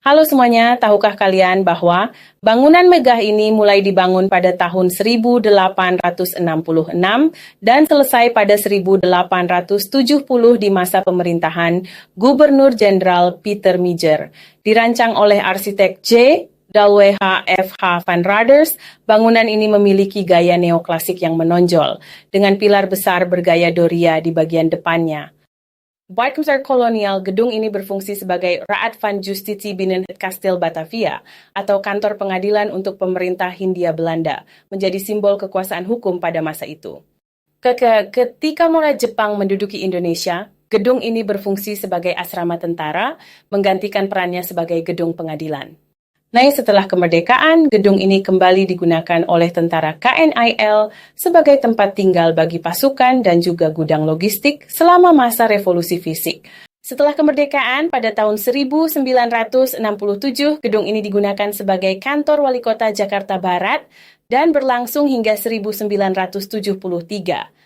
Halo semuanya, tahukah kalian bahwa bangunan megah ini mulai dibangun pada tahun 1866 dan selesai pada 1870 di masa pemerintahan Gubernur Jenderal Peter Mijer. Dirancang oleh arsitek J. Dalweh F. H. van Raders, bangunan ini memiliki gaya neoklasik yang menonjol, dengan pilar besar bergaya Doria di bagian depannya. Buat Konsert kolonial, gedung ini berfungsi sebagai Raad van Justitie binnen het Kasteel Batavia, atau kantor pengadilan untuk pemerintah Hindia Belanda, menjadi simbol kekuasaan hukum pada masa itu. Ketika mulai Jepang menduduki Indonesia, gedung ini berfungsi sebagai asrama tentara, menggantikan perannya sebagai gedung pengadilan. Setelah kemerdekaan, gedung ini kembali digunakan oleh tentara KNIL sebagai tempat tinggal bagi pasukan dan juga gudang logistik selama masa revolusi fisik. Setelah kemerdekaan, pada tahun 1967, gedung ini digunakan sebagai kantor wali kota Jakarta Barat dan berlangsung hingga 1973.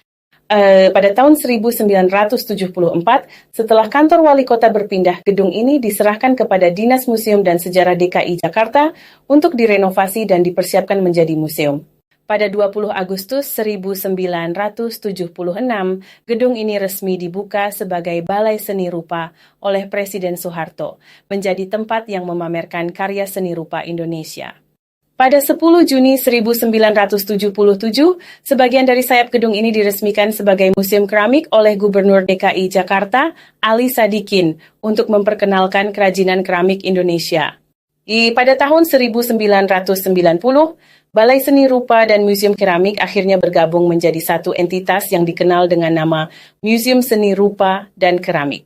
Pada tahun 1974, setelah kantor wali kota berpindah, gedung ini diserahkan kepada Dinas Museum dan Sejarah DKI Jakarta untuk direnovasi dan dipersiapkan menjadi museum. Pada 20 Agustus 1976, gedung ini resmi dibuka sebagai Balai Seni Rupa oleh Presiden Soeharto, menjadi tempat yang memamerkan karya seni rupa Indonesia. Pada 10 Juni 1977, sebagian dari sayap gedung ini diresmikan sebagai Museum Keramik oleh Gubernur DKI Jakarta, Ali Sadikin, untuk memperkenalkan kerajinan keramik Indonesia. Pada tahun 1990, Balai Seni Rupa dan Museum Keramik akhirnya bergabung menjadi satu entitas yang dikenal dengan nama Museum Seni Rupa dan Keramik.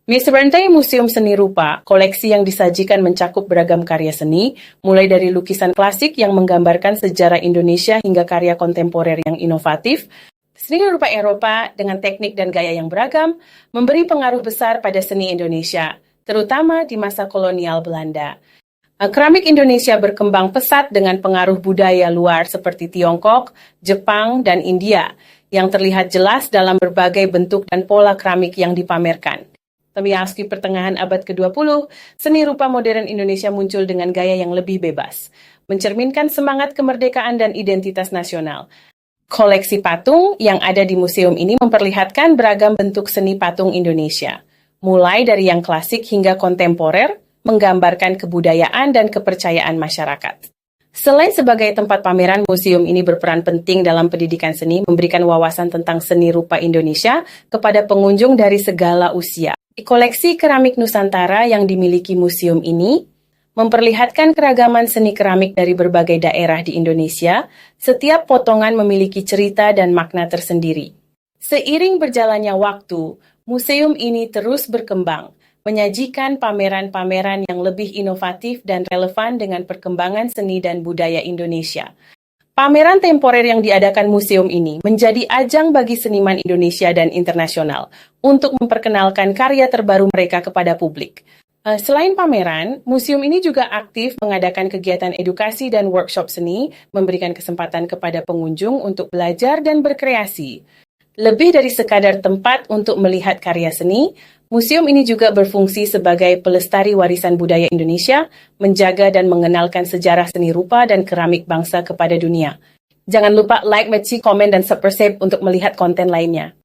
Sebagai museum seni rupa, koleksi yang disajikan mencakup beragam karya seni, mulai dari lukisan klasik yang menggambarkan sejarah Indonesia hingga karya kontemporer yang inovatif. Seni rupa Eropa dengan teknik dan gaya yang beragam memberi pengaruh besar pada seni Indonesia, terutama di masa kolonial Belanda. Keramik Indonesia berkembang pesat dengan pengaruh budaya luar seperti Tiongkok, Jepang, dan India, yang terlihat jelas dalam berbagai bentuk dan pola keramik yang dipamerkan. Memasuki pertengahan abad ke-20, seni rupa modern Indonesia muncul dengan gaya yang lebih bebas, mencerminkan semangat kemerdekaan dan identitas nasional. Koleksi patung yang ada di museum ini memperlihatkan beragam bentuk seni patung Indonesia, mulai dari yang klasik hingga kontemporer, menggambarkan kebudayaan dan kepercayaan masyarakat. Selain sebagai tempat pameran, museum ini berperan penting dalam pendidikan seni, memberikan wawasan tentang seni rupa Indonesia kepada pengunjung dari segala usia. Koleksi keramik Nusantara yang dimiliki museum ini memperlihatkan keragaman seni keramik dari berbagai daerah di Indonesia. Setiap potongan memiliki cerita dan makna tersendiri. Seiring berjalannya waktu, museum ini terus berkembang, menyajikan pameran-pameran yang lebih inovatif dan relevan dengan perkembangan seni dan budaya Indonesia. Pameran temporer yang diadakan museum ini menjadi ajang bagi seniman Indonesia dan internasional untuk memperkenalkan karya terbaru mereka kepada publik. Selain pameran, museum ini juga aktif mengadakan kegiatan edukasi dan workshop seni, memberikan kesempatan kepada pengunjung untuk belajar dan berkreasi. Lebih dari sekadar tempat untuk melihat karya seni, museum ini juga berfungsi sebagai pelestari warisan budaya Indonesia, menjaga dan mengenalkan sejarah seni rupa dan keramik bangsa kepada dunia. Jangan lupa like, komen, dan subscribe untuk melihat konten lainnya.